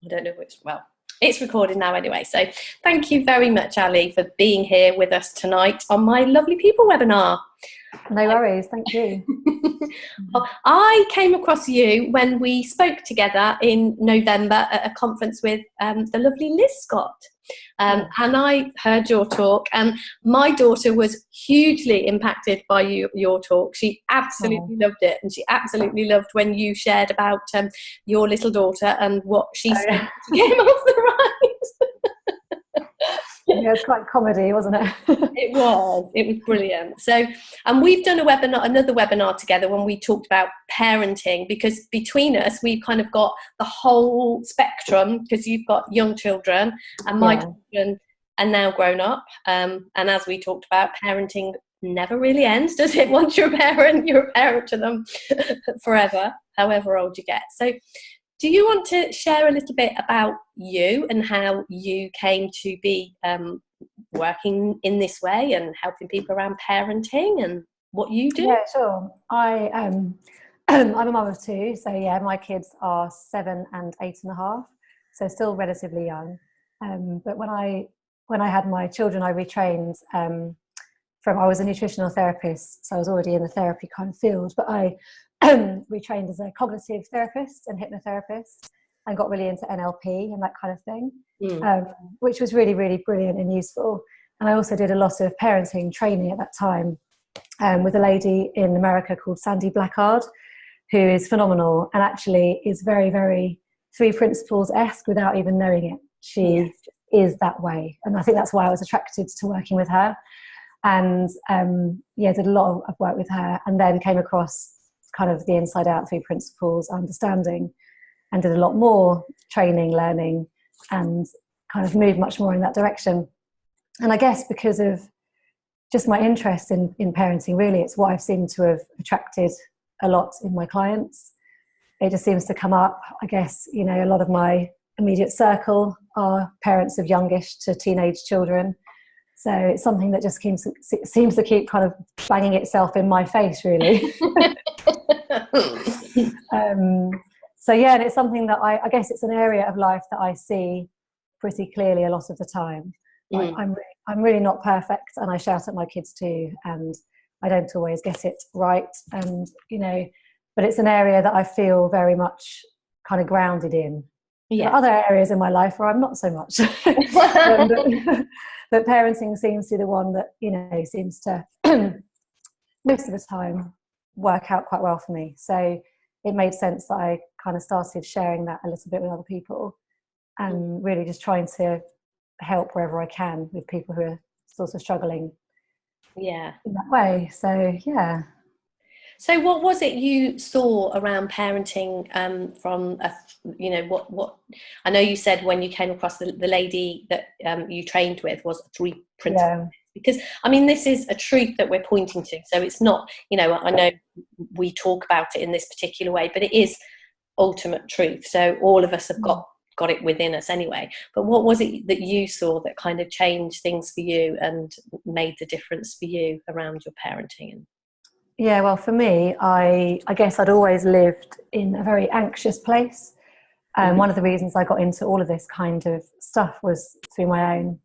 I don't know which, well, it's recorded now anyway. So thank you very much, Ali, for being here with us tonight on my Lovely People webinar. No worries, thank you. Well, I came across you when we spoke together in November at a conference with the lovely Liz Scott. And I heard your talk, and my daughter was hugely impacted by your talk. She absolutely loved it, and she absolutely loved when you shared about your little daughter and what she said to get him off the ride. Yeah, it was quite comedy, wasn't it? It was brilliant. So, and we've done another webinar together when we talked about parenting, because between us we've kind of got the whole spectrum, because you've got young children and my children are now grown up, and as we talked about, parenting never really ends, does it? Once you're a parent to them forever, however old you get. So do you want to share a little bit about you and how you came to be working in this way and helping people around parenting and what you do? Yeah, sure. I'm a mum of two, so yeah, my kids are 7 and 8.5, so still relatively young. But when I had my children, I retrained I was a nutritional therapist, so I was already in the therapy kind of field, but I retrained as a cognitive therapist and hypnotherapist, and got really into NLP and that kind of thing, which was really, really brilliant and useful. And I also did a lot of parenting training at that time with a lady in America called Sandy Blackard, who is phenomenal and actually is very, very 3 Principles-esque without even knowing it. She is that way. And I think that's why I was attracted to working with her. And did a lot of work with her, and then came across kind of the inside out 3 Principles understanding, and did a lot more training, learning, and kind of moved much more in that direction. And I guess because of just my interest in parenting, really, it's what I've seemed to have attracted a lot in my clients. It just seems to come up. I guess, a lot of my immediate circle are parents of youngish to teenage children. So it's something that just seems to keep kind of banging itself in my face, really. And it's something that I guess it's an area of life that I see pretty clearly a lot of the time. I'm really not perfect, and I shout at my kids too, and I don't always get it right, and but it's an area that I feel very much kind of grounded in. There are other areas in my life where I'm not so much. But parenting seems to be the one that seems to most of the time work out quite well for me. So it made sense that I kind of started sharing that a little bit with other people, and really just trying to help wherever I can with people who are sort of struggling in that way. So So what was it you saw around parenting from what I know you said when you came across the lady that you trained with was 3 Principles, because I mean this is a truth that we're pointing to, so it's not I know we talk about it in this particular way, but it is ultimate truth, so all of us have got it within us anyway. But what was it that you saw that kind of changed things for you and made the difference for you around your parenting? Yeah, well, for me, I guess I'd always lived in a very anxious place. One of the reasons I got into all of this kind of stuff was through my own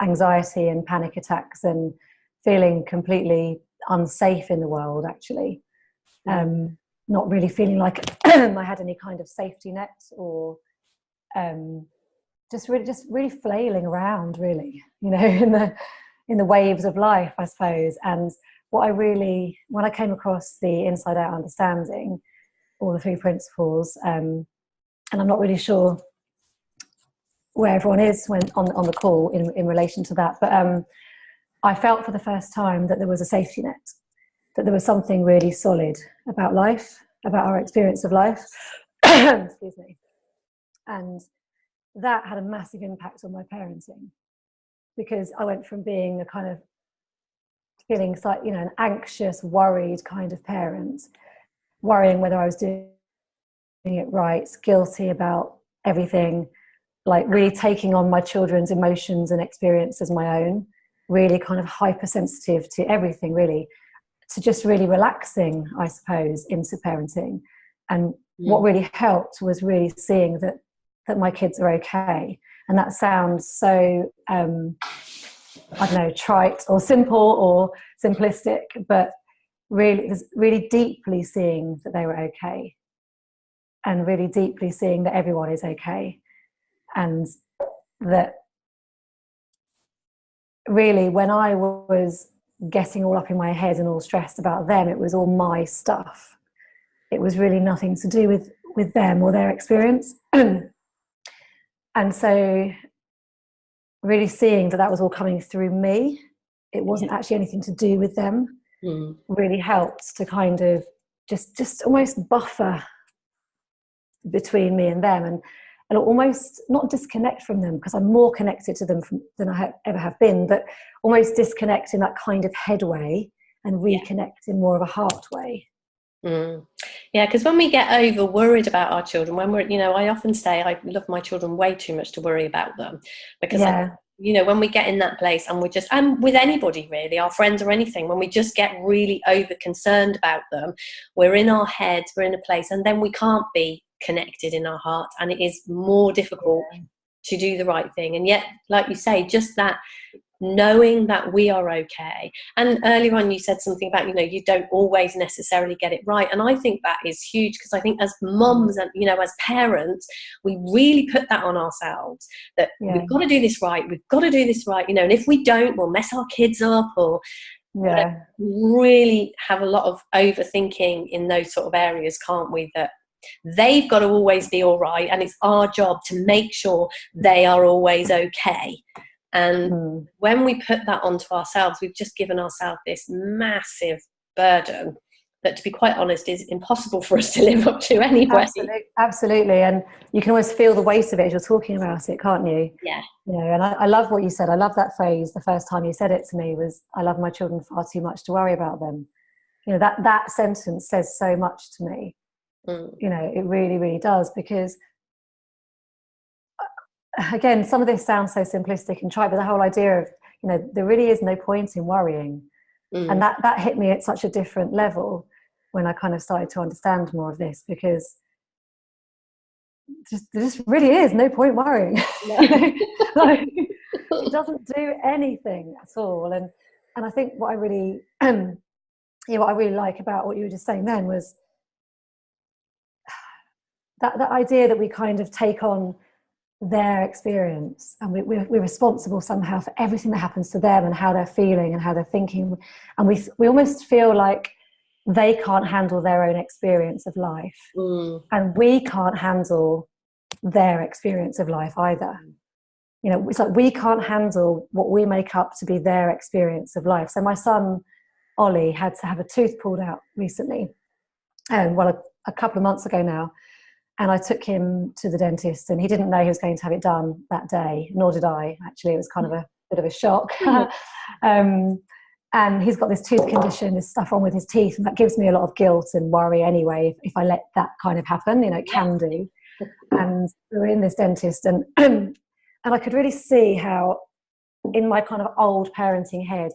anxiety and panic attacks, and feeling completely unsafe in the world, actually. Not really feeling like I had any kind of safety net, or just really flailing around, really, in the waves of life, I suppose. And when I came across the Inside Out Understanding, all the 3 Principles, and I'm not really sure where everyone is on the call in relation to that, but I felt for the first time that there was a safety net, that there was something really solid about life, about our experience of life. Excuse me. And that had a massive impact on my parenting, because I went from being a kind of feeling like, an anxious, worried kind of parent, worrying whether I was doing it right, guilty about everything, like really taking on my children's emotions and experience as my own, really kind of hypersensitive to everything, really, to just really relaxing, I suppose, into parenting. And what really helped was really seeing that that my kids are okay. And that sounds so, I don't know, trite or simple or simplistic, but really deeply seeing that they were okay, and really deeply seeing that everyone is okay. And that really, when I was getting all up in my head and all stressed about them, it was all my stuff. It was really nothing to do with them or their experience. And so really seeing that was all coming through me, it wasn't actually anything to do with them, really helped to kind of just almost buffer between me and them, and almost not disconnect from them, because I'm more connected to them than I ever have been, but almost disconnect in that kind of head way and reconnect in more of a heart way. Yeah, because when we get over worried about our children, when we're, I often say I love my children way too much to worry about them, because when we get in that place and and with anybody really, our friends or anything, when we just get really over concerned about them, we're in our heads, we're in a place, and then we can't be connected in our heart, and it is more difficult to do the right thing. And yet, like you say, just that knowing that we are okay. And earlier on you said something about, you don't always necessarily get it right, and I think that is huge, because I think as mums and as parents, we really put that on ourselves, that we've got to do this right, and if we don't, we'll mess our kids up, or really have a lot of overthinking in those sort of areas, can't we, that they've got to always be all right, and it's our job to make sure they are always okay. And when we put that onto ourselves, we've just given ourselves this massive burden that, to be quite honest, is impossible for us to live up to anyway. Absolutely. And you can always feel the weight of it as you're talking about it, can't you? Yeah. And I love what you said. I love that phrase. The first time you said it to me was, I love my children far too much to worry about them. That sentence says so much to me. It really, really does, because again, some of this sounds so simplistic and trite, but the whole idea of, there really is no point in worrying. And that hit me at such a different level when I kind of started to understand more of this, because there just really is no point worrying. It doesn't do anything at all. And I think what I really, what I really like about what you were just saying then was that idea that we kind of take on their experience, and we're responsible somehow for everything that happens to them and how they're feeling and how they're thinking, and we almost feel like they can't handle their own experience of life, and we can't handle their experience of life either. It's like we can't handle what we make up to be their experience of life. So my son Ollie had to have a tooth pulled out recently, and a couple of months ago now. And I took him to the dentist, and he didn't know he was going to have it done that day, nor did I. Actually, it was kind of a bit of a shock. And he's got this tooth condition, this stuff wrong with his teeth, and that gives me a lot of guilt and worry anyway, if I let that kind of happen, it can do. And we were in this dentist, and I could really see how, in my kind of old parenting head,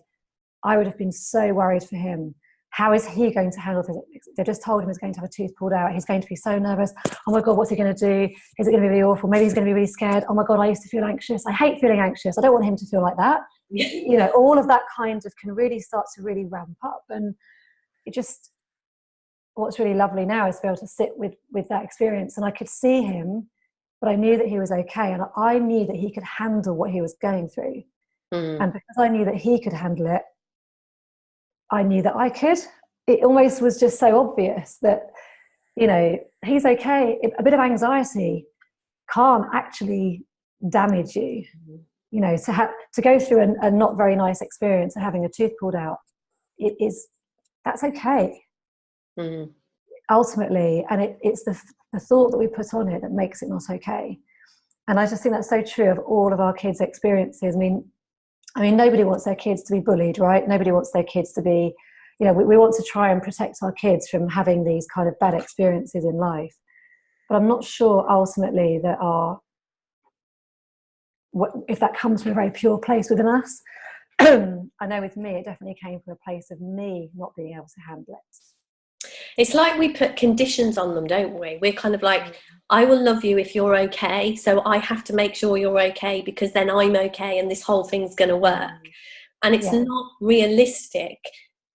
I would have been so worried for him. How is he going to handle this? They just told him he's going to have a tooth pulled out. He's going to be so nervous. Oh my God, what's he going to do? Is it going to be really awful? Maybe he's going to be really scared. Oh my God, I used to feel anxious. I hate feeling anxious. I don't want him to feel like that. All of that kind of can really start to really ramp up. And what's really lovely now is to be able to sit with that experience. And I could see him, but I knew that he was okay. And I knew that he could handle what he was going through. And because I knew that he could handle it, I knew that I could. It almost was just so obvious that, he's okay. A bit of anxiety can't actually damage you. To go through a not very nice experience of having a tooth pulled out, that's okay. Ultimately, and it's the thought that we put on it that makes it not okay. And I just think that's so true of all of our kids' experiences. I mean, nobody wants their kids to be bullied, right? Nobody wants their kids to be, we want to try and protect our kids from having these kind of bad experiences in life. But I'm not sure ultimately that if that comes from a very pure place within us. I know with me, it definitely came from a place of me not being able to handle it. It's like we put conditions on them, don't we? We're kind of like, I will love you if you're okay, so I have to make sure you're okay because then I'm okay and this whole thing's going to work. And it's not realistic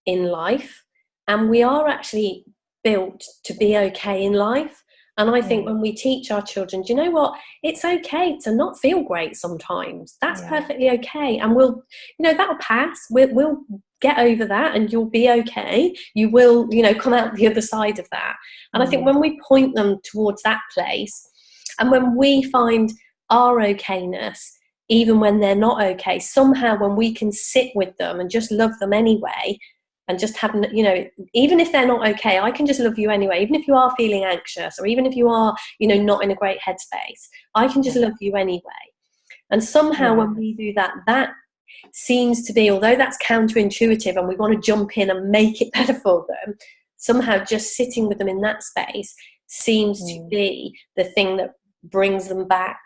in life. And we are actually built to be okay in life. And I think when we teach our children, do you know what? It's okay to not feel great sometimes. That's perfectly okay. And we'll, that'll pass. We'll get over that and you'll be okay. You will, come out the other side of that. And I think when we point them towards that place and when we find our okayness, even when they're not okay, somehow when we can sit with them and just love them anyway, and just have, even if they're not okay, I can just love you anyway. Even if you are feeling anxious or even if you are, not in a great headspace, I can just love you anyway. And somehow when we do that, that seems to be, although that's counterintuitive and we want to jump in and make it better for them, somehow just sitting with them in that space seems to be the thing that brings them back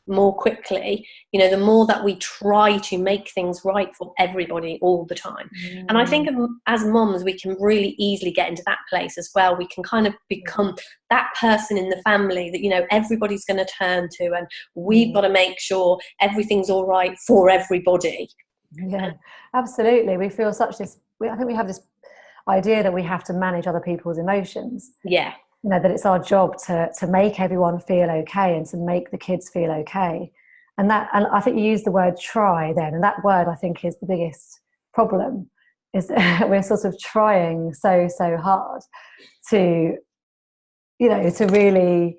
more quickly, the more that we try to make things right for everybody all the time. And I think as mums, we can really easily get into that place as well. We can kind of become that person in the family that, everybody's going to turn to, and we've got to make sure everything's all right for everybody. Yeah, absolutely. We feel I think we have this idea that we have to manage other people's emotions. Yeah. That it's our job to make everyone feel okay and to make the kids feel okay. And I think you used the word try then, and that word I think is the biggest problem, is that we're sort of trying so hard to, to really,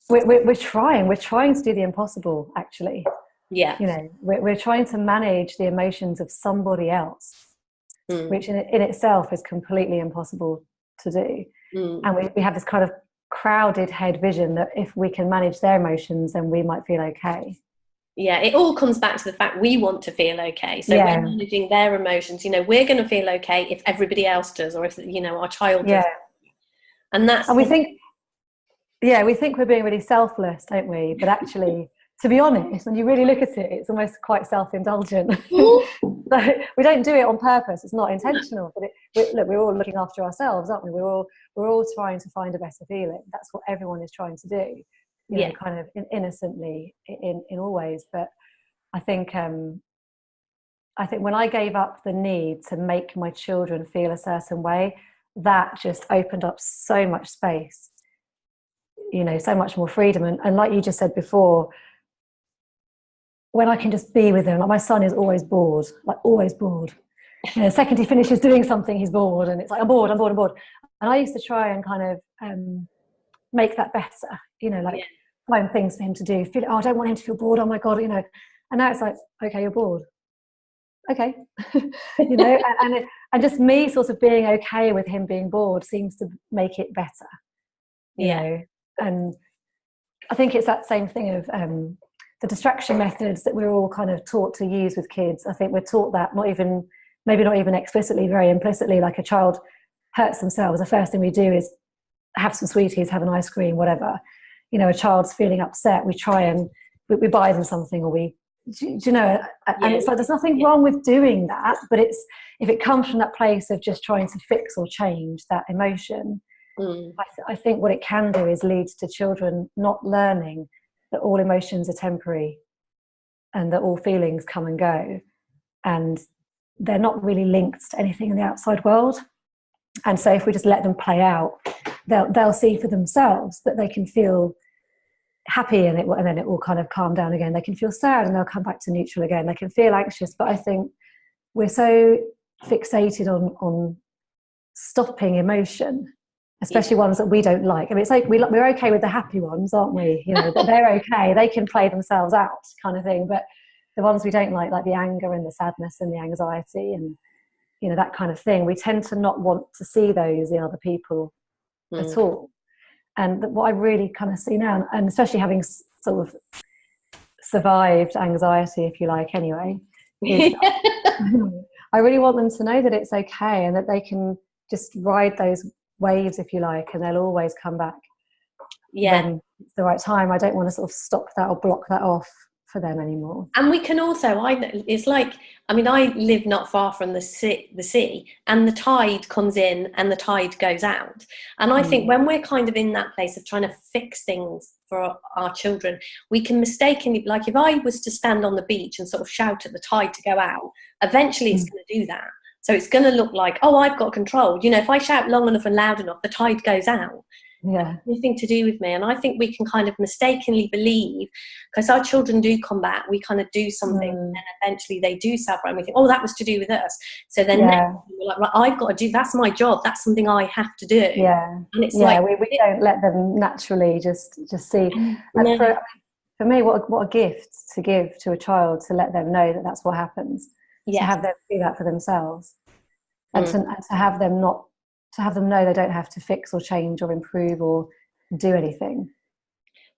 we're trying to do the impossible, actually. Yeah. We're trying to manage the emotions of somebody else, which in itself is completely impossible to do. And we have this kind of crowded head vision that if we can manage their emotions, then we might feel okay. Yeah, it all comes back to the fact we want to feel okay. So we're managing their emotions. We're going to feel okay if everybody else does, or if our child does. And we think we're being really selfless, don't we? But actually, to be honest, when you really look at it, it's almost quite self-indulgent. So we don't do it on purpose. It's not intentional. But we're all looking after ourselves, aren't we? We're all trying to find a better feeling. That's what everyone is trying to do. You know, kind of innocently in all ways. But I think when I gave up the need to make my children feel a certain way, that just opened up so much space. So much more freedom. And like you just said before, when I can just be with them, like my son is always bored. The second he finishes doing something, he's bored, and it's like, I'm bored. And I used to try and kind of make that better, find things for him to do. I don't want him to feel bored. Oh my God, And now it's like, okay, you're bored. Okay, and just me sort of being okay with him being bored seems to make it better. You know, and I think it's that same thing of the distraction methods that we're all kind of taught to use with kids. I think we're taught that maybe not even explicitly, very implicitly. Like a child hurts themselves, the first thing we do is have some sweeties, have an ice cream, whatever. A child's feeling upset, we try and we buy them something, or and it's like there's nothing wrong with doing that, but it's if it comes from that place of just trying to fix or change that emotion, I think what it can do is lead to children not learning that all emotions are temporary and that all feelings come and go, and they're not really linked to anything in the outside world. And so if we just let them play out, they'll see for themselves that they can feel happy and then it will kind of calm down again. They can feel sad and they'll come back to neutral again. They can feel anxious, but I think we're so fixated on stopping emotion, especially ones that we don't like. I mean, it's like we're okay with the happy ones, aren't we? But they're okay. They can play themselves out, kind of thing. But the ones we don't like the anger and the sadness and the anxiety and that kind of thing, we tend to not want to see those in other people at all. And what I really kind of see now, and especially having sort of survived anxiety, if you like, anyway, is I really want them to know that it's okay and that they can just ride those waves, if you like, and they'll always come back when it's the right time. I don't want to sort of stop that or block that off for them anymore. And we can also, I know, it's like, I mean, I live not far from the sea, and the tide comes in and the tide goes out. And I think when we're kind of in that place of trying to fix things for our children, we can mistakenly, like if I was to stand on the beach and sort of shout at the tide to go out, eventually it's going to do that. So it's going to look like, oh, I've got control. You know, if I shout long enough and loud enough, the tide goes out. Yeah. Nothing to do with me. And I think we can kind of mistakenly believe, because our children do come back, we kind of do something and eventually they do suffer and we think, oh, that was to do with us. So then next we're like, right, I've got to do, that's my job, that's something I have to do. Yeah. And it's we don't let them naturally just see. And for me, what a gift to give to a child, to let them know that that's what happens. To have them do that for themselves, and to have them not, to have them know they don't have to fix or change or improve or do anything.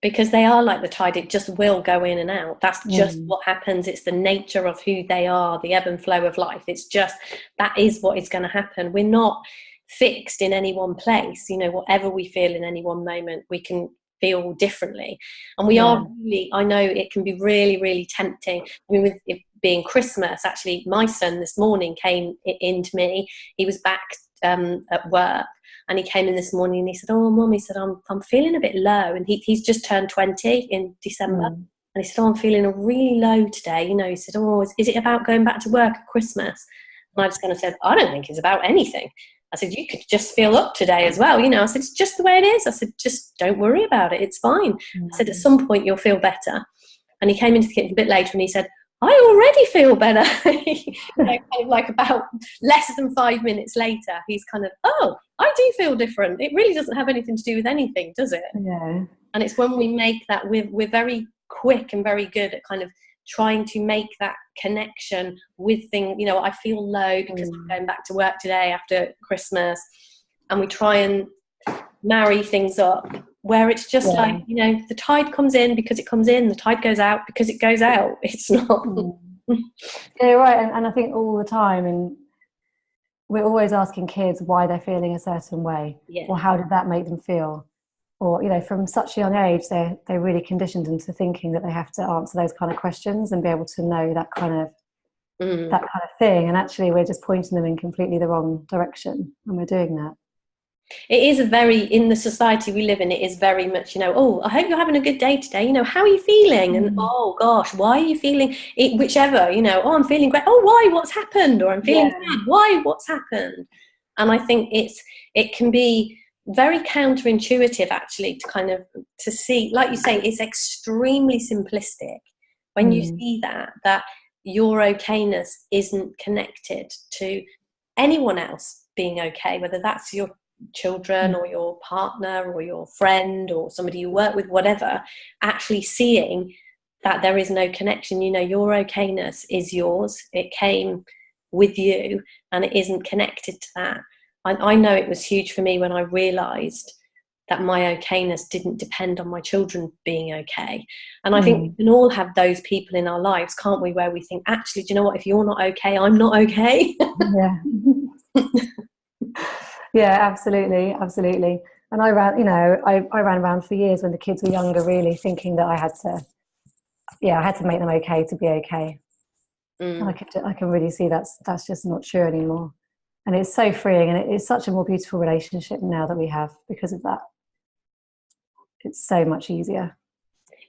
Because they are like the tide, it just will go in and out. That's just what happens. It's the nature of who they are, the ebb and flow of life. It's just, that is what is going to happen. We're not fixed in any one place. You know, whatever we feel in any one moment, we can feel differently. And we are really, I know it can be really, really tempting. I mean, with it being Christmas, actually, my son this morning came into me. He was back at work, and he came in this morning and he said, oh, Mum, he said, I'm feeling a bit low. And he's just turned 20 in December. And he said, oh, I'm feeling really low today. You know, he said, oh, is it about going back to work at Christmas? And I just kind of said, I don't think it's about anything. I said, you could just feel up today as well. You know, I said, it's just the way it is. I said, just don't worry about it. It's fine. I said, at some point you'll feel better. And he came into the kitchen a bit later and he said, I already feel better. You know, kind of like about less than 5 minutes later, he's kind of, oh, I do feel different. It really doesn't have anything to do with anything, does it? Yeah. And it's when we make that, we're very quick and very good at kind of trying to make that connection with things. You know, I feel low because I'm going back to work today after Christmas, and we try and marry things up where it's just like, you know, the tide comes in because it comes in, the tide goes out because it goes out. It's not. Yeah, you're right. And I think all the time, and we're always asking kids why they're feeling a certain way, or how did that make them feel, or, you know, from such a young age they're really conditioned into thinking that they have to answer those kind of questions and be able to know that kind of thing. And actually we're just pointing them in completely the wrong direction when we're doing that. It is in the society we live in, it is very much, you know, oh, I hope you're having a good day today, you know, how are you feeling? And oh gosh, why are you feeling it? Whichever, you know, oh, I'm feeling great, oh, why, what's happened? Or I'm feeling sad, why, what's happened? And I think it can be very counterintuitive actually to kind of to see, like you say, it's extremely simplistic when you see that your okayness isn't connected to anyone else being okay, whether that's your children or your partner or your friend or somebody you work with, whatever. Actually seeing that there is no connection, you know, your okayness is yours, it came with you, and it isn't connected to that. I know it was huge for me when I realized that my okayness didn't depend on my children being okay. And I think we can all have those people in our lives, can't we, where we think, actually, do you know what, if you're not okay, I'm not okay. Yeah, absolutely. And I ran around for years when the kids were younger, really thinking that I had to make them okay to be okay. And I can really see that's just not true anymore. And it's so freeing, and it is such a more beautiful relationship now that we have because of that. It's so much easier.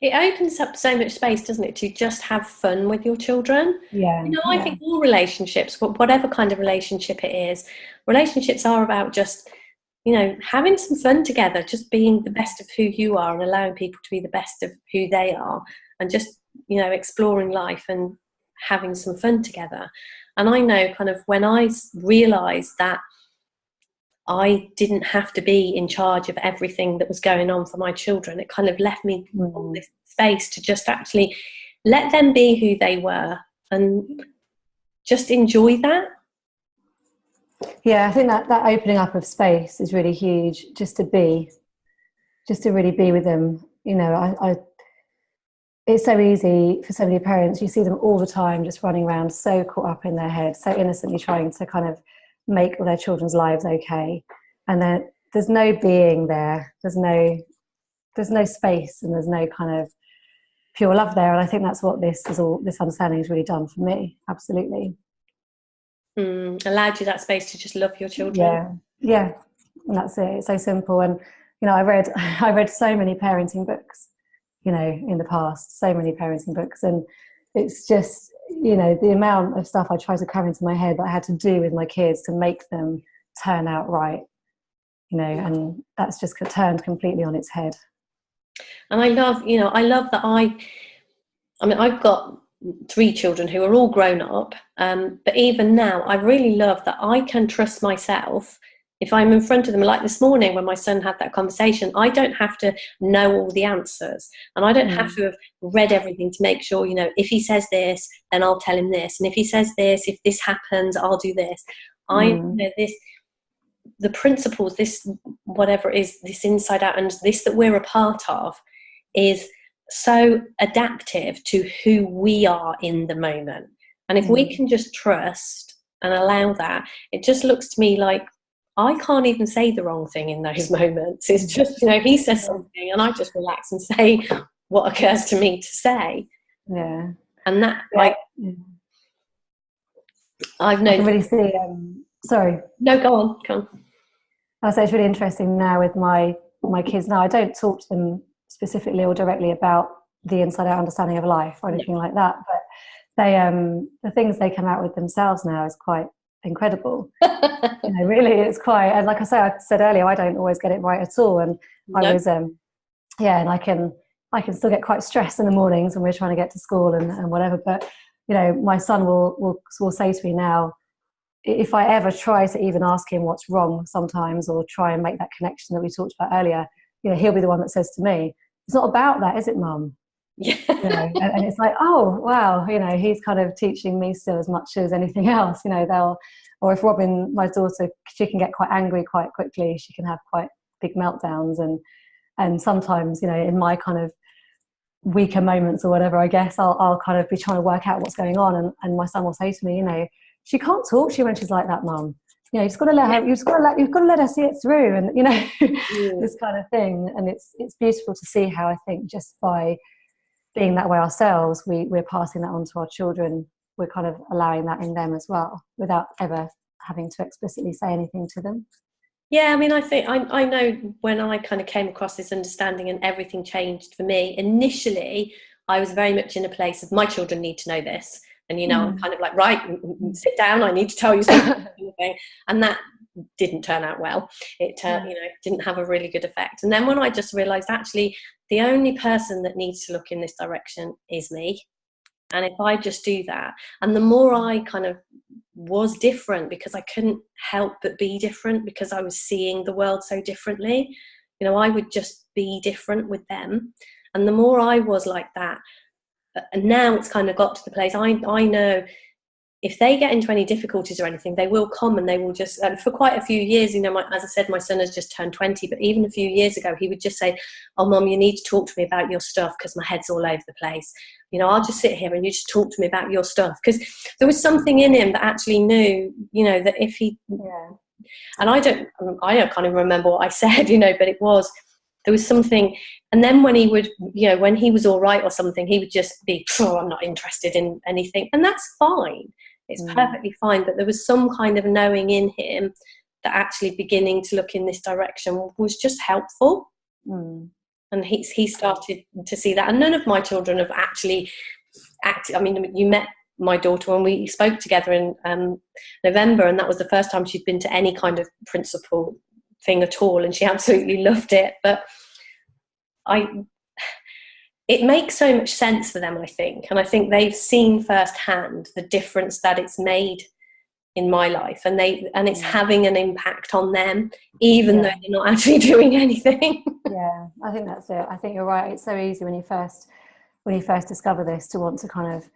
It opens up so much space, doesn't it, to just have fun with your children? Yeah. You know, I think all relationships, whatever kind of relationship it is, relationships are about just, you know, having some fun together, just being the best of who you are and allowing people to be the best of who they are, and just, you know, exploring life and having some fun together. And I know kind of when I realised that I didn't have to be in charge of everything that was going on for my children, it kind of left me all this space to just actually let them be who they were and just enjoy that. Yeah, I think that opening up of space is really huge, just to really be with them. You know, it's so easy for so many parents, you see them all the time just running around so caught up in their head, so innocently trying to kind of make all their children's lives okay, and then there's no being there, there's no space, and there's no kind of pure love there. And I think that's what this understanding has really done for me. Absolutely. Allowed you that space to just love your children. Yeah, and that's it. It's so simple. And I read so many parenting books, in the past, so many parenting books, and it's just, the amount of stuff I tried to cram into my head that I had to do with my kids to make them turn out right, and that's just turned completely on its head. And I love that I've got 3 children who are all grown up, but even now I really love that I can trust myself. If I'm in front of them, like this morning when my son had that conversation, I don't have to know all the answers, and I don't have to have read everything to make sure, if he says this, then I'll tell him this, and if he says this, if this happens, I'll do this. The principles, this whatever it is, this inside out, and this that we're a part of, is so adaptive to who we are in the moment. And if we can just trust and allow that, it just looks to me like I can't even say the wrong thing in those moments. It's just, he says something and I just relax and say what occurs to me to say. Yeah. And that, I've known. I can really see, sorry. No, go on. I say it's really interesting now with my kids now. I don't talk to them specifically or directly about the inside out understanding of life or anything like that, but they the things they come out with themselves now is quite incredible. Really, it's quite, and like I said earlier, I don't always get it right at all, and I was and I can still get quite stressed in the mornings when we're trying to get to school and whatever, but my son will say to me now, if I ever try to even ask him what's wrong sometimes, or try and make that connection that we talked about earlier, he'll be the one that says to me, "It's not about that, is it, Mum?" Yeah. And it's like, oh wow, he's kind of teaching me still as much as anything else. Or if Robin, my daughter, she can get quite angry quite quickly. She can have quite big meltdowns, and sometimes in my kind of weaker moments or whatever, I guess I'll kind of be trying to work out what's going on, and my son will say to me, "She can't talk to you when she's like that, Mum. You've just got to let her. You've got to let her see it through." And this kind of thing. And it's beautiful to see how, I think, just by being that way ourselves, we're passing that on to our children. We're kind of allowing that in them as well, without ever having to explicitly say anything to them. Yeah, I think I know when I kind of came across this understanding and everything changed for me. Initially, I was very much in a place of my children need to know this. And, I'm kind of like, right, sit down, I need to tell you something. And that didn't turn out well. It didn't have a really good effect. And then when I just realised, actually, the only person that needs to look in this direction is me. And if I just do that, and the more I kind of was different, because I couldn't help but be different, because I was seeing the world so differently, I would just be different with them. And the more I was like that, and now it's kind of got to the place, I know if they get into any difficulties or anything, they will come and they will just, and for quite a few years, as I said, my son has just turned 20, but even a few years ago, he would just say, "Oh, Mum, you need to talk to me about your stuff because my head's all over the place. I'll just sit here and you just talk to me about your stuff." Because there was something in him that actually knew, that if he, and I can't even remember what I said, but there was something. And then when he would, when he was all right or something, he would just be, "Oh, I'm not interested in anything." And that's fine. It's perfectly fine. But there was some kind of knowing in him that actually beginning to look in this direction was just helpful. And he started to see that. And none of my children have actually acted. You met my daughter when we spoke together in November, and that was the first time she'd been to any kind of principal thing at all, and she absolutely loved it. But it makes so much sense for them, I think, and I think they've seen firsthand the difference that it's made in my life, and it's having an impact on them, even though they're not actually doing anything. Yeah, I think that's it. I think you're right. It's so easy when you first discover this to want to kind of,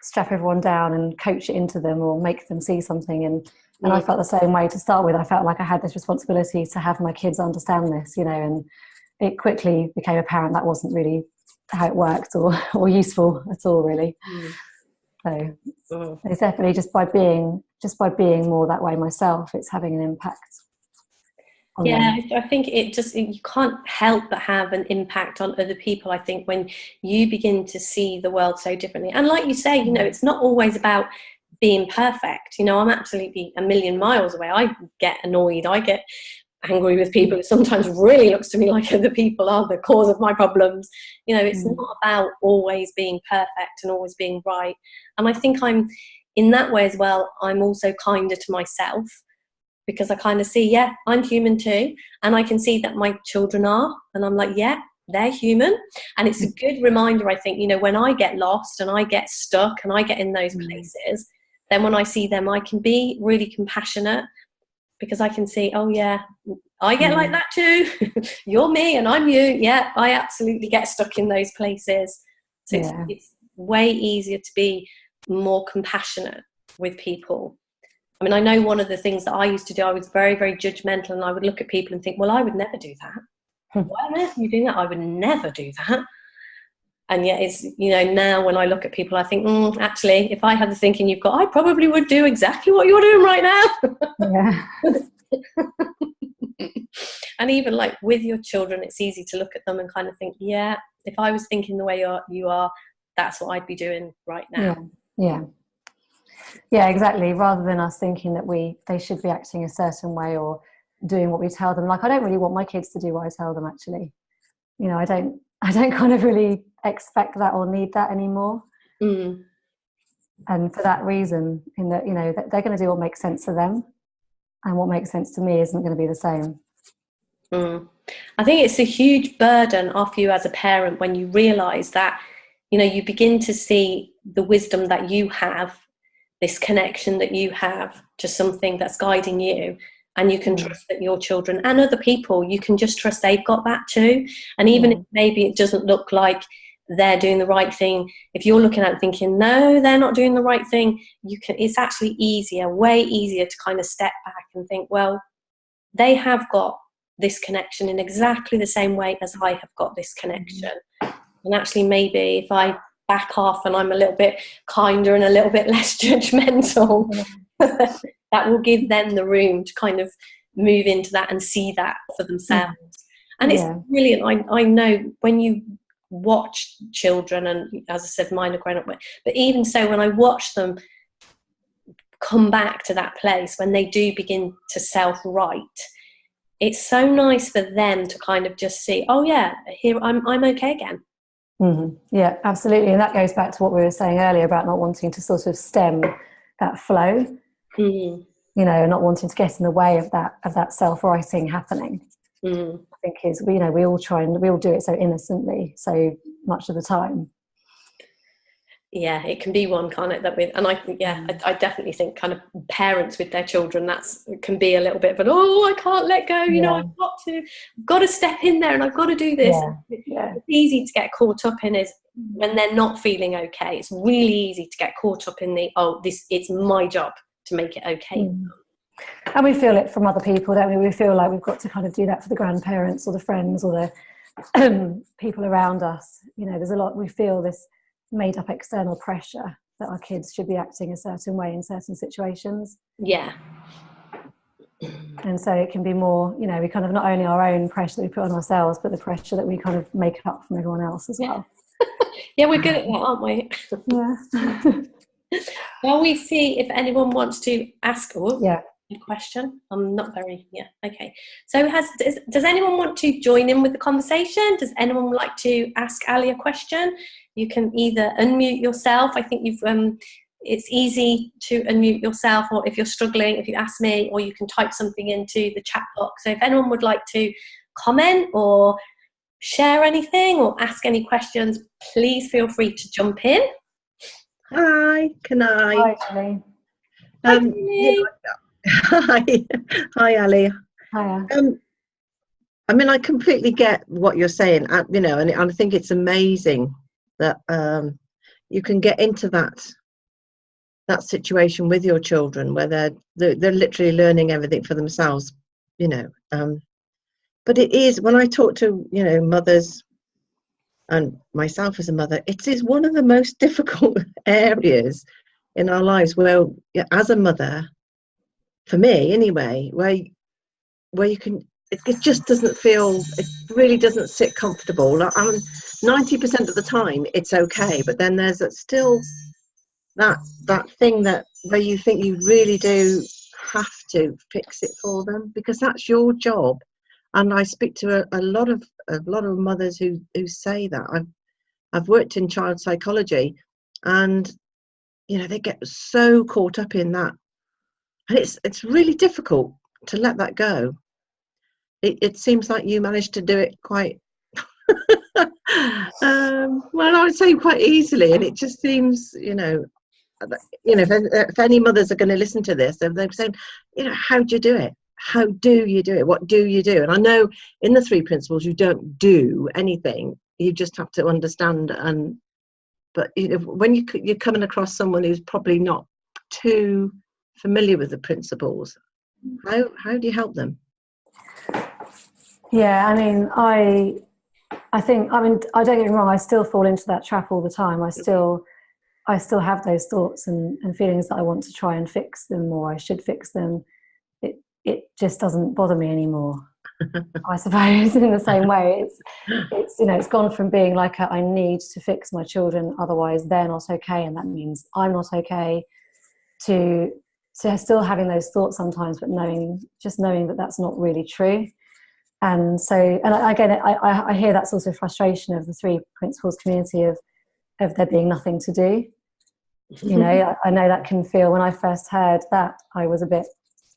strap everyone down and coach it into them or make them see something. And I felt the same way to start with. I felt like I had this responsibility to have my kids understand this, and it quickly became apparent that wasn't really how it worked or useful at all, really. So it's definitely just by being more that way myself, it's having an impact on Yeah, them. I think you can't help but have an impact on other people. I think when you begin to see the world so differently, and like you say, it's not always about being perfect. I'm absolutely a million miles away. I get annoyed. I get angry with people. It sometimes really looks to me like other people are the cause of my problems. It's not about always being perfect and always being right. And I think I'm in that way as well. I'm also kinder to myself, because I kind of see, yeah, I'm human too. And I can see that my children are. And I'm like, yeah, they're human. And it's a good reminder, I think, when I get lost and I get stuck and I get in those places, then when I see them, I can be really compassionate, because I can see, oh yeah, I get like that too. You're me and I'm you. Yeah, I absolutely get stuck in those places. So it's way easier to be more compassionate with people. I mean, I know one of the things that I used to do, I was very, very judgmental, and I would look at people and think, well, I would never do that. Why on earth are you doing that? I would never do that. And yet it's, now when I look at people, I think, actually, if I had the thinking you've got, I probably would do exactly what you're doing right now. Yeah. And even like with your children, it's easy to look at them and kind of think, yeah, if I was thinking the way you are, that's what I'd be doing right now. Yeah, exactly. Rather than us thinking that they should be acting a certain way or doing what we tell them. Like, I don't really want my kids to do what I tell them, actually. I don't kind of really expect that or need that anymore. And for that reason, in that, that they're going to do what makes sense to them, and what makes sense to me isn't going to be the same. I think it's a huge burden off you as a parent when you realise that, you begin to see the wisdom that you have, this connection that you have to something that's guiding you, and you can trust that your children and other people, you can just trust they've got that too. And even if maybe it doesn't look like they're doing the right thing, if you're looking at it thinking, no, they're not doing the right thing, it's actually way easier to kind of step back and think, well, they have got this connection in exactly the same way as I have got this connection. And actually, maybe if I back off and I'm a little bit kinder and a little bit less judgmental, that will give them the room to kind of move into that and see that for themselves. And it's brilliant. I know when you watch children, and as I said, mine are grown up, but even so, when I watch them come back to that place when they do begin to self-right, it's so nice for them to kind of just see, oh yeah, here I'm okay again. Yeah, absolutely. And that goes back to what we were saying earlier about not wanting to sort of stem that flow, not wanting to get in the way of that self-righting happening. I think is, we all do it so innocently, so much of the time. Yeah, it can be one, can't it? I definitely think kind of parents with their children, can be a little bit of I can't let go. I've got to step in there, and I've got to do this. It's easy to get caught up in is when they're not feeling okay. It's really easy to get caught up in it's my job to make it okay. And we feel it from other people, don't we? We feel like we've got to kind of do that for the grandparents or the friends or the people around us. There's a lot, we feel this made up external pressure that our kids should be acting a certain way in certain situations. Yeah. And so it can be more, we kind of not only our own pressure that we put on ourselves, but the pressure that we kind of make up from everyone else as well. Yeah, we're good at that, aren't we? Yeah. Well, we see if anyone wants to ask a question. I'm not very, okay. So does anyone want to join in with the conversation? Does anyone like to ask Ali a question? You can either unmute yourself. I think it's easy to unmute yourself, or if you're struggling, if you ask me, or you can type something into the chat box. So if anyone would like to comment or share anything or ask any questions, please feel free to jump in. Hi, can I? Hi, Ali. Hi, Ali. Hiya. I mean, I completely get what you're saying, and I think it's amazing that you can get into that situation with your children where they're literally learning everything for themselves, but it is, when I talk to mothers and myself as a mother, it is one of the most difficult areas in our lives where, as a mother, for me anyway, where you can it just doesn't feel, it really doesn't sit comfortable. 90% of the time it's okay, but then there's still that thing that where you think you really do have to fix it for them, because that's your job. And I speak to a lot of mothers who say that. I've worked in child psychology, and they get so caught up in that, and it's really difficult to let that go. It seems like you managed to do it quite well, I would say quite easily, and it just seems, if any mothers are going to listen to this, they're saying, how do you do it? How do you do it? What do you do? And I know in the 3 principles you don't do anything, you just have to understand. But when you're coming across someone who's probably not too familiar with the principles, how do you help them? Yeah, I mean, I think, I don't get me wrong, I still fall into that trap all the time. I still have those thoughts and feelings that I want to try and fix them, or I should fix them. It just doesn't bother me anymore. I suppose in the same way, it's gone from being like I need to fix my children, otherwise they're not okay, and that means I'm not okay, to still having those thoughts sometimes, but knowing that that's not really true. And so, and again, I hear that sort of frustration of the 3 principles community of there being nothing to do. I know that can feel, when I first heard that, I was a bit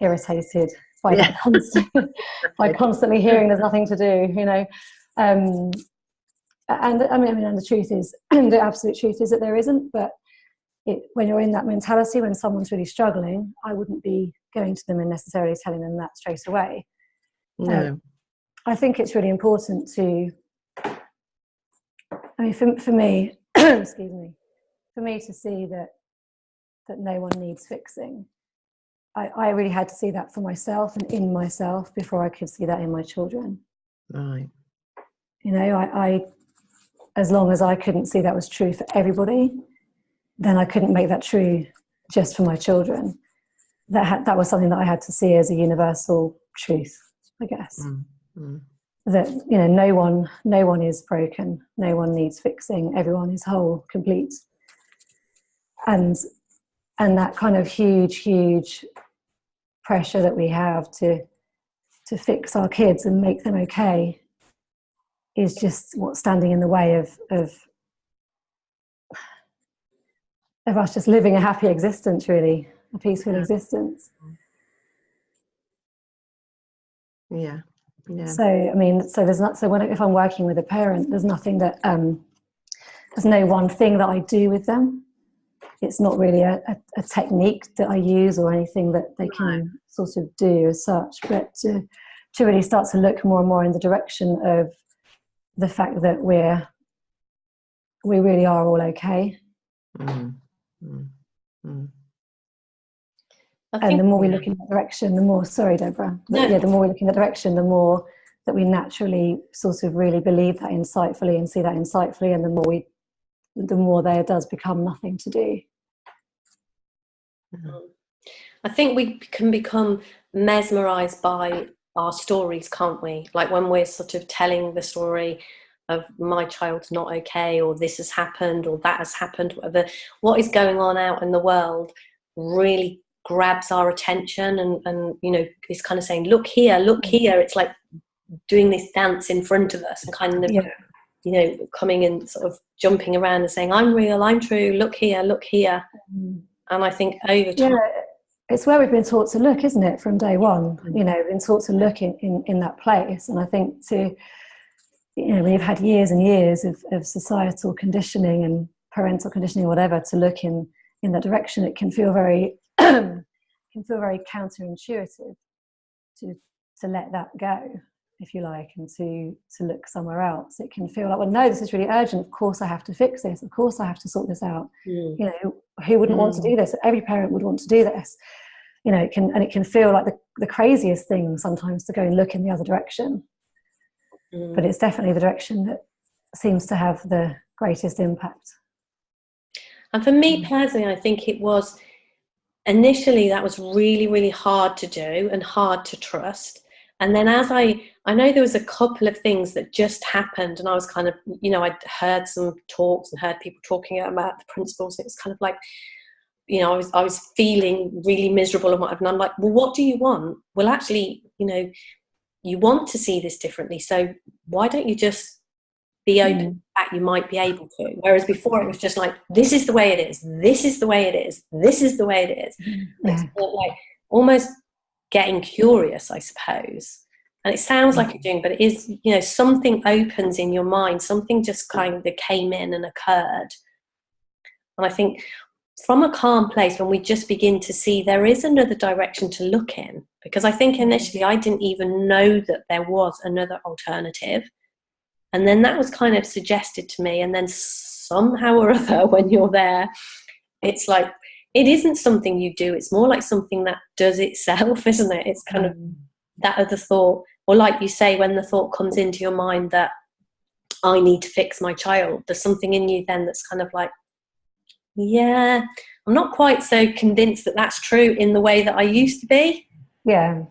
irritated by that by constantly hearing there's nothing to do, and the truth is, the absolute truth is that there isn't. But when you're in that mentality, when someone's really struggling, I wouldn't be going to them and necessarily telling them that straight away. No. I think it's really important to, for me, excuse me, for me to see that no one needs fixing. I really had to see that for myself and in myself before I could see that in my children. Right. I as long as I couldn't see that was true for everybody, then I couldn't make that true just for my children. That was something that I had to see as a universal truth, I guess. That no one is broken, no one needs fixing, everyone is whole, complete. And that kind of huge pressure that we have to fix our kids and make them okay is just what's standing in the way of us just living a happy existence, really, a peaceful existence. Yeah. So if I'm working with a parent, there's nothing that there's no one thing that I do with them. It's not really a technique that I use or anything that they can sort of do as such, but to really start to look more and more in the direction of the fact that we really are all okay. And the more we look in that direction, the more, sorry, Deborah, the more we look in that direction, the more that we naturally sort of really believe that insightfully and see that insightfully, and the more there does become nothing to do. I think we can become mesmerized by our stories, can't we? Like when we're sort of telling the story of my child's not okay, or this has happened, or that has happened, whatever, what is going on out in the world really grabs our attention and is kind of saying, look here. It's like doing this dance in front of us and kind of coming and sort of jumping around and saying, I'm real, I'm true, look here. And I think over time, it's where we've been taught to look, isn't it, from day one? We've been taught to look in that place. And I think we've had years and years of societal conditioning and parental conditioning, whatever, to look in that direction. It can feel very counterintuitive to let that go, if you like, and to look somewhere else. It can feel like, well, no, this is really urgent. Of course I have to fix this. Of course I have to sort this out. Who wouldn't want to do this? Every parent would want to do this. It can feel like the craziest thing sometimes to go and look in the other direction. But it's definitely the direction that seems to have the greatest impact. And for me personally, I think it was initially that was really, really hard to do and hard to trust. And then as I know there was a couple of things that just happened, and I was kind of, I'd heard some talks and heard people talking about the principles. It was kind of like, I was feeling really miserable and whatever. And I'm like, well, what do you want? Well, actually, you want to see this differently. So why don't you just be open to that you might be able to? Whereas before it was just like, this is the way it is. This is the way it is. This is the way it is. It's like almost getting curious, I suppose. And it sounds like you're doing, but it is, something opens in your mind. Something just kind of came in and occurred. And I think from a calm place, when we just begin to see there is another direction to look in, because I think initially I didn't even know that there was another alternative. And then that was kind of suggested to me. And then somehow or other, when you're there, it's like, it isn't something you do. It's more like something that does itself, isn't it? It's kind of that other thought. Or like you say, when the thought comes into your mind that I need to fix my child, there's something in you then that's kind of like, yeah, I'm not quite so convinced that that's true in the way that I used to be. Yeah.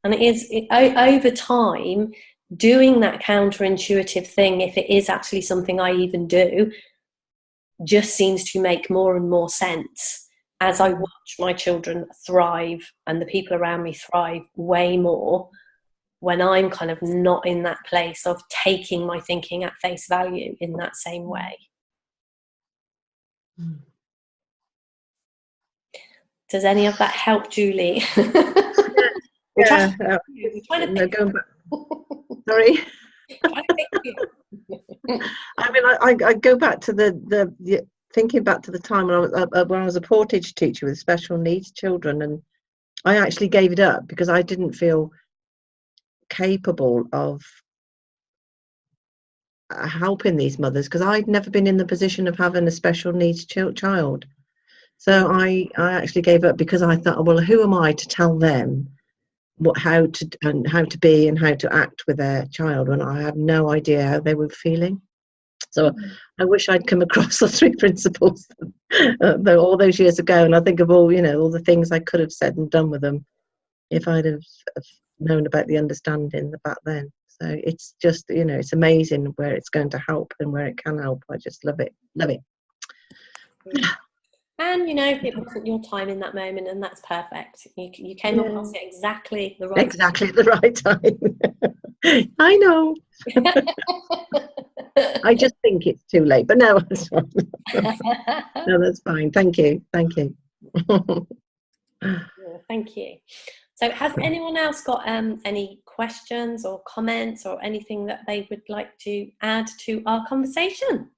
And it is, over time, doing that counterintuitive thing, if it is actually something I even do, just seems to make more and more sense as I watch my children thrive and the people around me thrive way more when I'm kind of not in that place of taking my thinking at face value in that same way. Does any of that help, Julie? We're trying to going back. Sorry. I mean, I go back to the thinking back to the time when I was a Portage teacher with special needs children, and I actually gave it up because I didn't feel capable of helping these mothers, because I'd never been in the position of having a special needs child. So I actually gave up because I thought, well, who am I to tell them how to be and how to act with their child when I have no idea how they were feeling. So I wish I'd come across the 3 principles all those years ago, and I think of all the things I could have said and done with them if I'd have known about the understanding back then. So it's just it's amazing where it's going to help and where it can help. I just love it. And it wasn't your time in that moment, and that's perfect. You came across it exactly the right time. I know. I just think it's too late, but no, no, that's fine. Thank you. Thank you. So has anyone else got any questions or comments or anything that they would like to add to our conversation?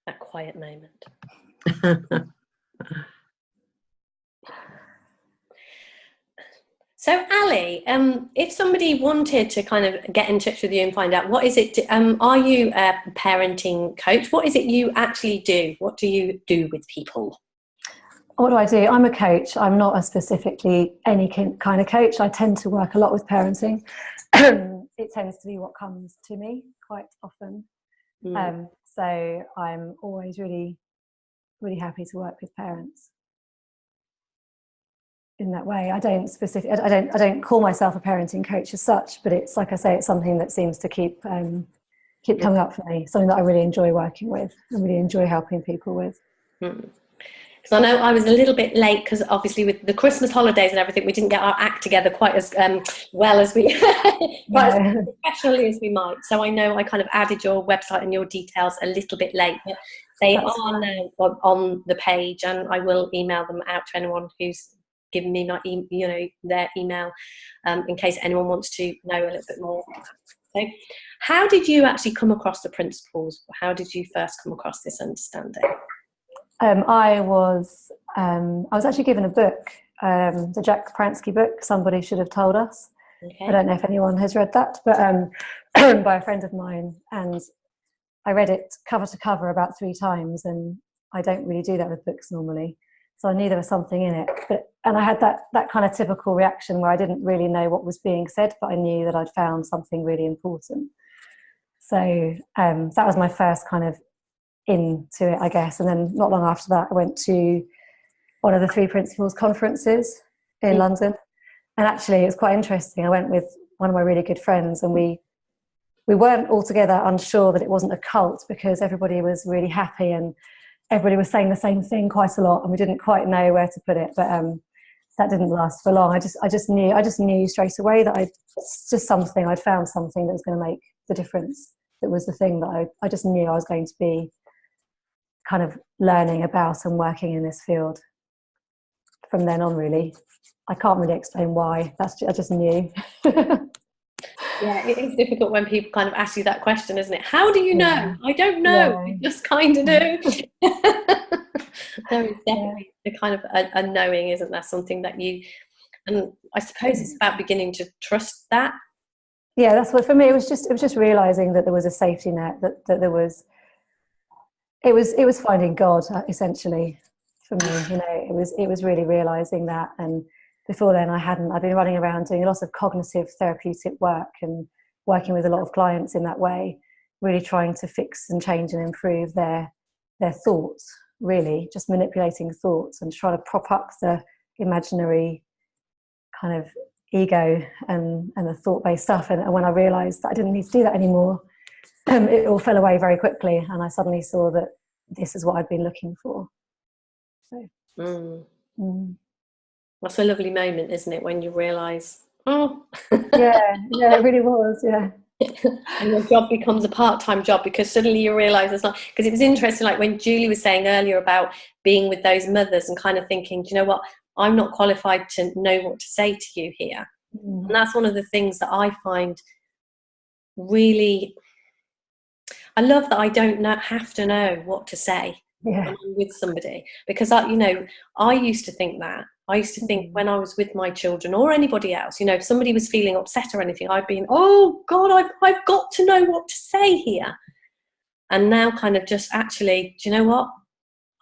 That quiet moment. So Ali, if somebody wanted to kind of get in touch with you and find out what is it, are you a parenting coach? What is it you actually do? What do you do with people? What do I do? I'm a coach. I'm not a specifically any kind of coach. I tend to work a lot with parenting. It tends to be what comes to me quite often. So I'm always really, really happy to work with parents in that way. I don't call myself a parenting coach as such, but it's like I say, it's something that seems to keep coming up for me. Something that I really enjoy working with and really enjoy helping people with. Because I know I was a little bit late because obviously with the Christmas holidays and everything, we didn't get our act together quite as well as we, as professionally as we might. So I know I kind of added your website and your details a little bit late, but they are now on the page, and I will email them out to anyone who's given me my their email in case anyone wants to know a little bit more. So how did you actually come across the principles? How did you first come across this understanding? I was actually given a book, the Jack Pransky book, Somebody Should Have Told Us. Okay. I don't know if anyone has read that, but by a friend of mine, and I read it cover to cover about 3 times, and I don't really do that with books normally. So I knew there was something in it, and I had that kind of typical reaction where I didn't really know what was being said, but I knew that I'd found something really important. So that was my first kind of into it, I guess. And then not long after that, I went to one of the Three Principles conferences in London. And actually, it was quite interesting. I went with one of my really good friends, and we weren't altogether unsure that it wasn't a cult, because everybody was really happy and everybody was saying the same thing quite a lot, and we didn't quite know where to put it. But that didn't last for long. I just knew straight away that I'd found something that was going to make the difference. That was the thing that I just knew I was going to be kind of learning about and working in this field from then on, really. I can't really explain why. I just knew. Yeah, it is difficult when people kind of ask you that question, isn't it? How do you know? I don't know. Yeah. You just kind of do. There is definitely a kind of a knowing, isn't there? Something that you, and I suppose it's about beginning to trust that. Yeah, that's what, for me, it was just realizing that there was a safety net, that there was, it was finding God, essentially, for me. You know, it was really realizing that. And before then I'd been running around doing a lot of cognitive therapeutic work and working with a lot of clients in that way, really trying to fix and change and improve their thoughts, really just manipulating thoughts and trying to prop up the imaginary kind of ego and the thought-based stuff. And when I realized that I didn't need to do that anymore, it all fell away very quickly, and I suddenly saw that this is what I'd been looking for. So That's a lovely moment, isn't it, when you realise, yeah, it really was, yeah. And your job becomes a part-time job, because suddenly you realise it's not. Because it was interesting, like when Julie was saying earlier about being with those mothers and kind of thinking, do you know what, I'm not qualified to know what to say to you here. And that's one of the things that I find really, I love that I don't have to know what to say when I'm with somebody, because I used to think that. I used to think when I was with my children or anybody else, if somebody was feeling upset or anything, I'd been, oh God, I've got to know what to say here. And now kind of just actually, do you know what?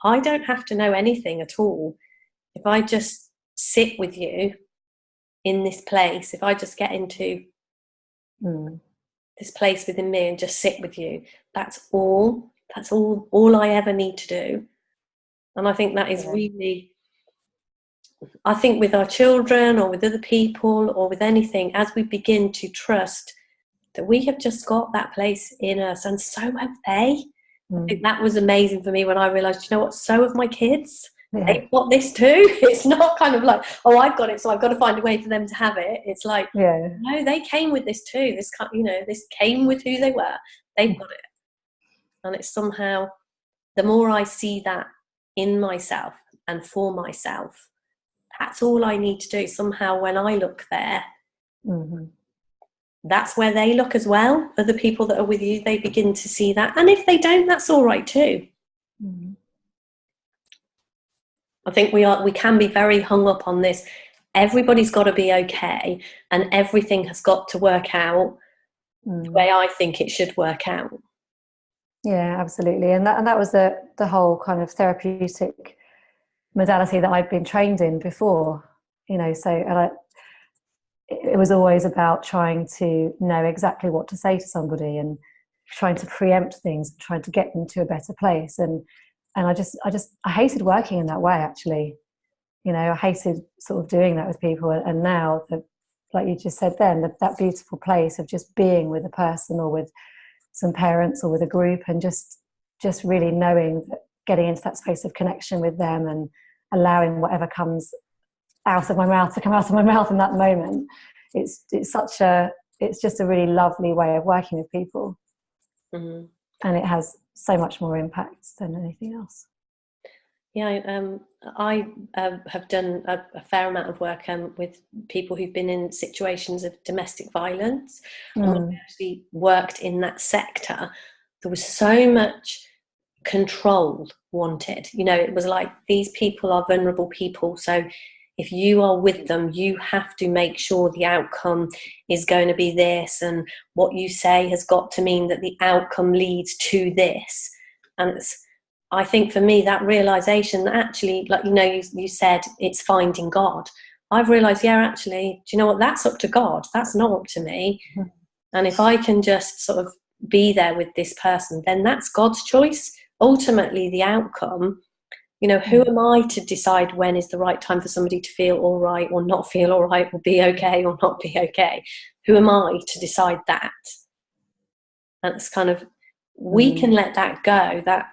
I don't have to know anything at all. If I just sit with you in this place, if I just get into this place within me and just sit with you, that's all I ever need to do. And I think that is really, I think with our children or with other people or with anything, as we begin to trust that we have just got that place in us, and so have they. I think that was amazing for me when I realised, you know what, so have my kids. They've got this too. It's not kind of like, oh, I've got it, so I've got to find a way for them to have it. It's like, no, they came with this too. This came with who they were. They've got it. And it's somehow, the more I see that in myself and for myself, that's all I need to do. Somehow when I look there, that's where they look as well. Other people that are with you, they begin to see that. And if they don't, that's all right too. I think we can be very hung up on this. Everybody's got to be okay, and everything has got to work out the way I think it should work out. Yeah, absolutely. And that was the whole kind of therapeutic modality that I'd been trained in before, so it was always about trying to know exactly what to say to somebody and trying to preempt things, trying to get them to a better place. And I hated working in that way, actually. I hated sort of doing that with people. And now, like you just said then, that beautiful place of just being with a person or with some parents or with a group, and just really knowing that, getting into that space of connection with them and allowing whatever comes out of my mouth to come out of my mouth in that moment. It's just a really lovely way of working with people. And it has so much more impact than anything else. Yeah, I have done a fair amount of work with people who've been in situations of domestic violence. And when I actually worked in that sector, there was so much control wanted. It was like, these people are vulnerable people, so if you are with them, you have to make sure the outcome is going to be this, and what you say has got to mean that the outcome leads to this. And I think for me, that realization that actually, like, you said, it's finding God. I've realized, actually, do you know what? That's up to God. That's not up to me. And if I can just sort of be there with this person, then that's God's choice. Ultimately, the outcome You know, who am I to decide when is the right time for somebody to feel all right or not feel all right, or be okay or not be okay? Who am I to decide that? And it's kind of, we can let that go. That,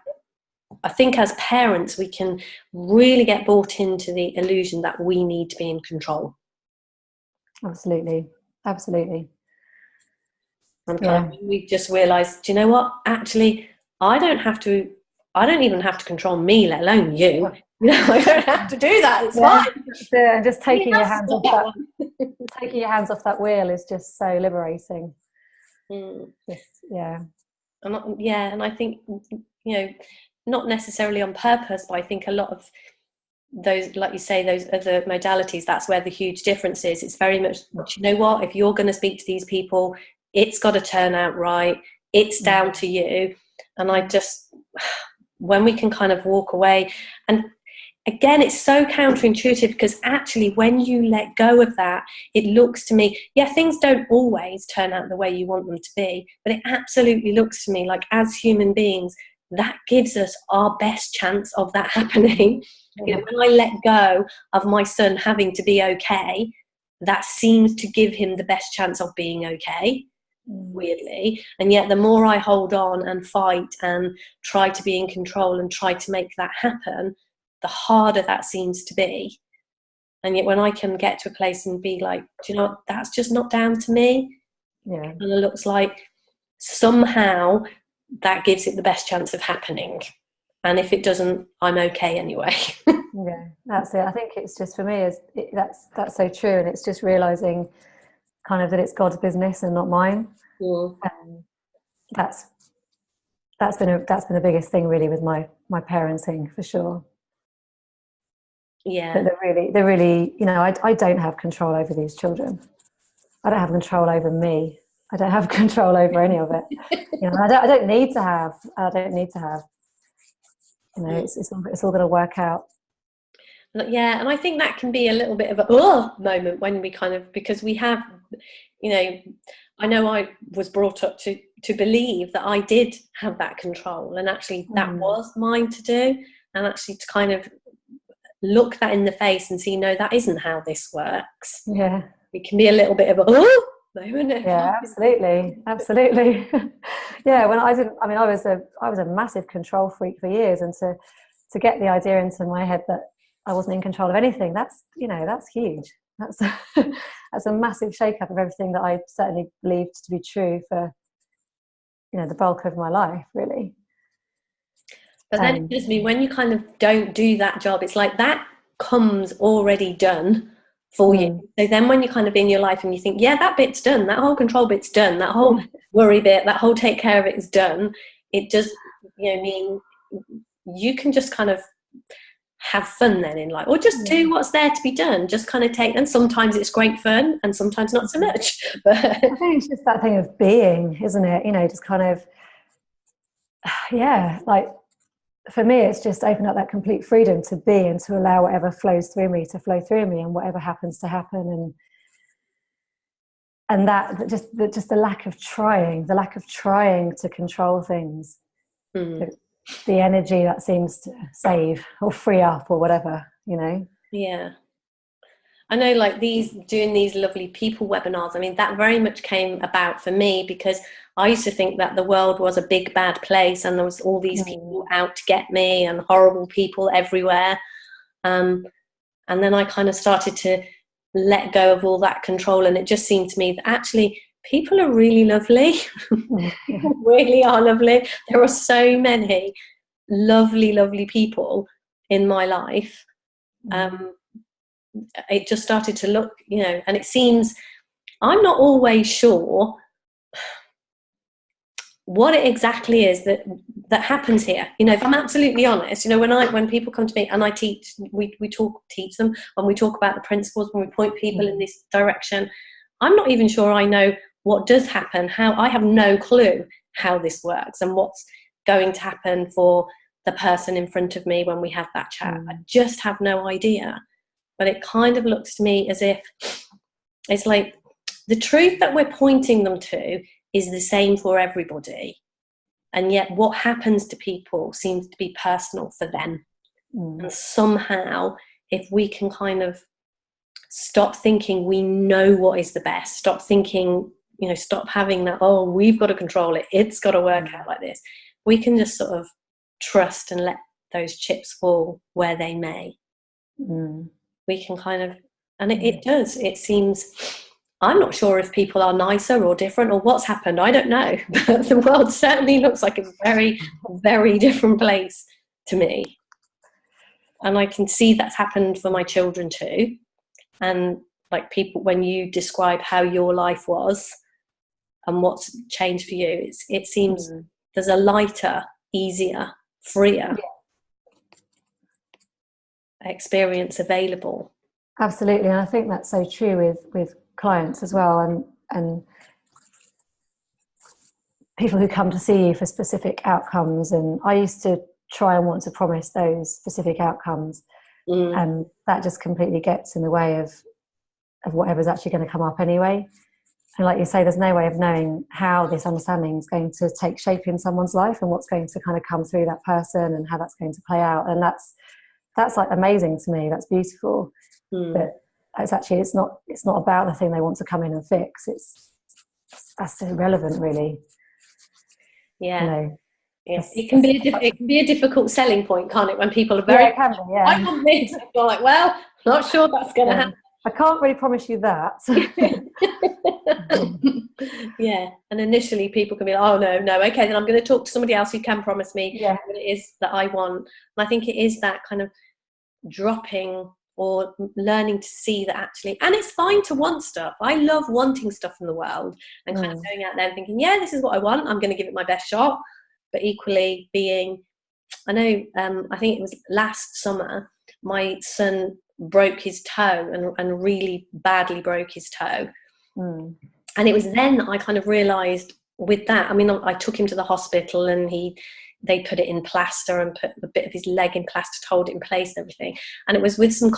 I think as parents, we can really get bought into the illusion that we need to be in control. Absolutely. Absolutely. And kind of, we just realised, do you know what? Actually, I don't even have to control me, let alone you. You know, I don't have to do that. It's fine. Yeah, just taking your hands off that. Taking your hands off that wheel is just so liberating. And I think, you know, not necessarily on purpose, but I think a lot of those, like you say, those other modalities, that's where the huge difference is. It's very much, do you know what? If you're going to speak to these people, it's got to turn out right. It's down to you. And I just, when we can kind of walk away, and again, it's so counterintuitive, because actually when you let go of that, it looks to me, things don't always turn out the way you want them to be, but it absolutely looks to me like, as human beings, that gives us our best chance of that happening. You know, when I let go of my son having to be okay, that seems to give him the best chance of being okay, weirdly. And yet the more I hold on and fight and try to be in control and try to make that happen, the harder that seems to be. And yet when I can get to a place and be like, do you know what, that's just not down to me. And it looks like somehow that gives it the best chance of happening. And if it doesn't, I'm okay anyway. That's it. I think it's just, for me, that's so true. And it's just realising kind of that it's God's business and not mine. That's been the biggest thing really with my parenting, for sure. But they're really, you know, I don't have control over these children. I don't have control over me. I don't have control over any of it. You know, I don't need to have. You know, it's all going to work out. And I think that can be a little bit of a moment when we kind of, because we have, you know, I know I was brought up to believe that I did have that control, and actually that was mine to do, and actually to kind of look that in the face and see, no, that isn't how this works. It can be a little bit of a moment. Absolutely. When I was a massive control freak for years, and to get the idea into my head that I wasn't in control of anything, that's huge. That's a massive shake-up of everything that I certainly believed to be true for, you know, the bulk of my life, really. But then it gives me, when you kind of don't do that job, it's like that comes already done for you. So then when you're kind of in your life and you think, that bit's done, that whole control bit's done, that whole worry bit, that whole take care of it is done, it does, you know, mean you can just kind of have fun then in life, or just do what's there to be done. Just kind of take, and sometimes it's great fun and sometimes not so much. But I think it's just that thing of being, isn't it? You know, just kind of, like, for me, it's just open up that complete freedom to be, and to allow whatever flows through me to flow through me, and whatever happens to happen. And that just the lack of trying to control things, the energy that seems to save or free up or whatever, you know. I know, like doing these lovely people webinars, I mean, that very much came about for me because I used to think that the world was a big bad place and there was all these people out to get me and horrible people everywhere. And then I kind of started to let go of all that control, and it just seemed to me that actually people are really lovely. People really are lovely. There are so many lovely, lovely people in my life. It just started to look, you know, and it seems, I'm not always sure what it exactly is that happens here. You know, if I'm absolutely honest, you know, when people come to me and I teach, we teach them, and we talk about the principles, when we point people in this direction, I'm not even sure I know what does happen, how, I have no clue how this works and what's going to happen for the person in front of me when we have that chat. I just have no idea. But it kind of looks to me as if it's like the truth that we're pointing them to is the same for everybody. And yet what happens to people seems to be personal for them. And somehow, if we can kind of stop thinking we know what is the best, stop thinking, stop having that, oh, we've got to control it, it's got to work out like this, we can just sort of trust and let those chips fall where they may. We can kind of, and it does, it seems, I'm not sure if people are nicer or different or what's happened, I don't know, but the world certainly looks like a very, very different place to me. And I can see that's happened for my children too. And like, people, when you describe how your life was and what's changed for you, it seems there's a lighter, easier, freer experience available. Absolutely, and I think that's so true with clients as well, and people who come to see you for specific outcomes. And I used to try and want to promise those specific outcomes, and that just completely gets in the way of whatever's actually going to come up anyway. And like you say, there's no way of knowing how this understanding is going to take shape in someone's life and what's going to kind of come through that person and how that's going to play out. And that's like amazing to me. That's beautiful. But it's not about the thing they want to come in and fix. That's irrelevant, really. Yeah. It can be a difficult selling point, can't it? When people are very, it can be, I want this. You're like, well, not sure that's going to happen. I can't really promise you that. And initially people can be like, oh no, okay, then I'm going to talk to somebody else who can promise me what it is that I want. And I think it is that kind of dropping or learning to see that actually, and it's fine to want stuff. I love wanting stuff in the world and kind of going out there and thinking, this is what I want, I'm going to give it my best shot. But equally being, I know, I think it was last summer, my son broke his toe and really badly broke his toe. And it was then I kind of realised with that, I mean, I took him to the hospital and they put it in plaster and put a bit of his leg in plaster to hold it in place and everything. And it was with some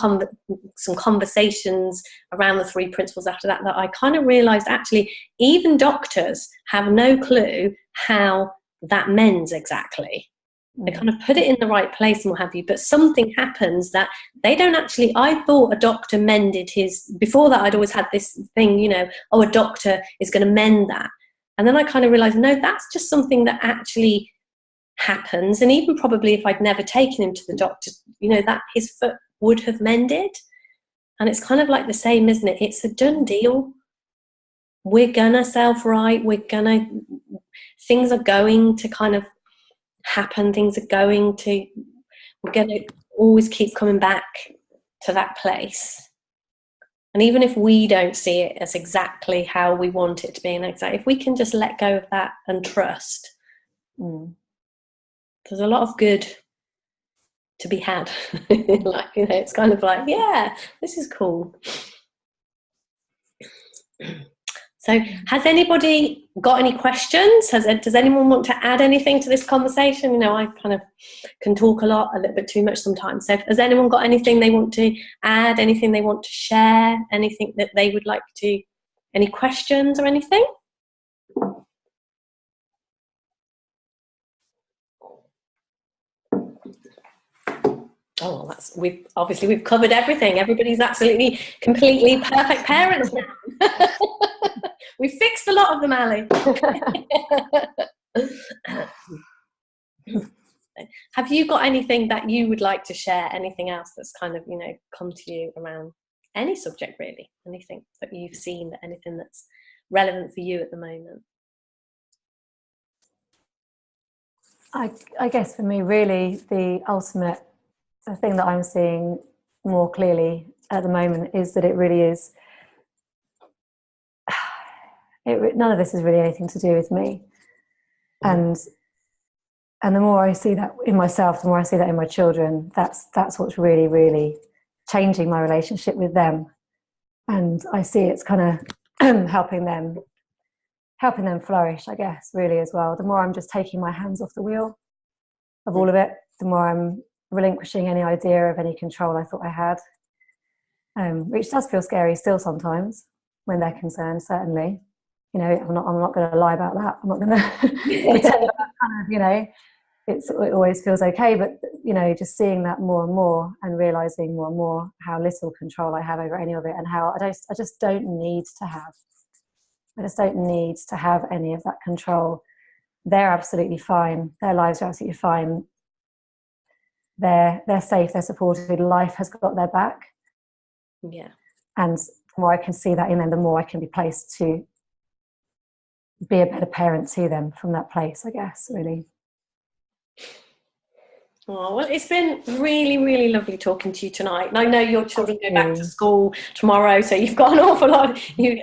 conversations around the 3 principles after that I kind of realised actually even doctors have no clue how that mends exactly. They kind of put it in the right place and what have you, but something happens that they don't actually. I thought a doctor mended his, before that I'd always had this thing, a doctor is going to mend that. And then I kind of realised, no, that's just something that actually happens. And even probably if I'd never taken him to the doctor, that his foot would have mended. And it's kind of like the same, isn't it? It's a done deal. We're gonna self-right. Things are going to kind of happen. We're gonna always keep coming back to that place. And even if we don't see it as exactly how we want it to be, and if we can just let go of that and trust, there's a lot of good to be had. It's kind of like, this is cool. So has anybody got any questions? Does anyone want to add anything to this conversation? I kind of can talk a little bit too much sometimes. So has anyone got anything they want to add, anything they want to share, anything that they would like to, any questions or anything? Oh, well, we've covered everything. Everybody's absolutely, completely perfect parents now. We've fixed a lot of them, Ali. Have you got anything that you would like to share? Anything else that's kind of, come to you around any subject, really? Anything that you've seen, anything that's relevant for you at the moment? I guess for me, really, the thing that I'm seeing more clearly at the moment is that it really is, none of this is really anything to do with me. And the more I see that in myself, the more I see that in my children, that's what's really, really changing my relationship with them. And I see it's kind of helping them flourish, I guess, really, as well. The more I'm just taking my hands off the wheel of all of it, the more I'm relinquishing any idea of any control I thought I had, which does feel scary still sometimes when they're concerned, certainly. I'm not going to lie about that. I'm not going to pretend that kind of, it always feels okay. But just seeing that more and more, and realizing more and more how little control I have over any of it, and how I just don't need to have. I just don't need to have any of that control. They're absolutely fine. Their lives are absolutely fine. They're safe. They're supported. Life has got their back. Yeah. And the more I can see that in them, the more I can be placed to be a better parent to them from that place, I guess, really. Oh, well, it's been really, really lovely talking to you tonight. And I know your children go back to school tomorrow, so you've got an awful lot. You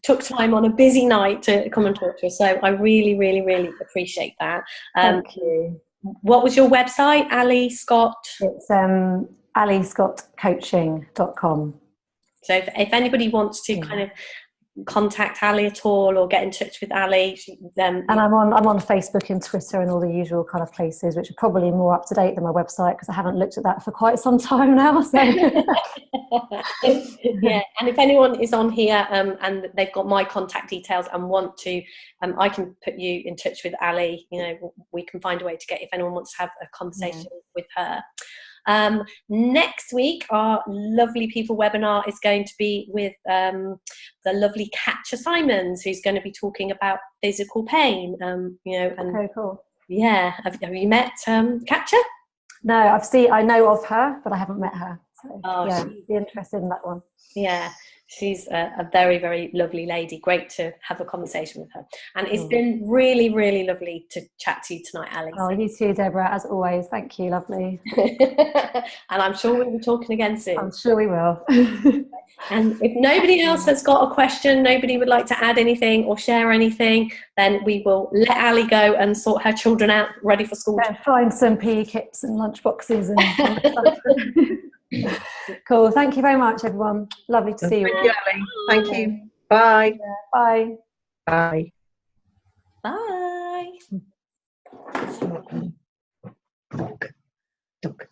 took time on a busy night to come and talk to us. So I really, really, really appreciate that. Thank you. What was your website, Ali Scott? It's aliscottcoaching.com. So if anybody wants to kind of contact Ali at all, or get in touch with Ali, and I'm on Facebook and Twitter and all the usual kind of places, which are probably more up to date than my website, because I haven't looked at that for quite some time now. So yeah, and if anyone is on here and they've got my contact details and want to, I can put you in touch with Ali. We can find a way to get, if anyone wants to have a conversation with her. Next week, our Lovely People webinar is going to be with the lovely Katja Simons, who's going to be talking about physical pain. Okay, cool. Yeah, have you met Katja? No, I know of her, but I haven't met her. So be interested in that one. Yeah, she's a very, very lovely lady. Great to have a conversation with her. And it's been really, really lovely to chat to you tonight, Ali. Oh, you too, Deborah, as always. Thank you, lovely. And I'm sure we'll be talking again soon. I'm sure we will. And if nobody else has got a question, nobody would like to add anything or share anything, then we will let Ali go and sort her children out, ready for school. Find some PE kits and lunch boxes and stuff. Cool. Thank you very much, everyone. Lovely to see you. Thank you, Ali. Thank you. Bye. Bye. Bye. Bye. Duck.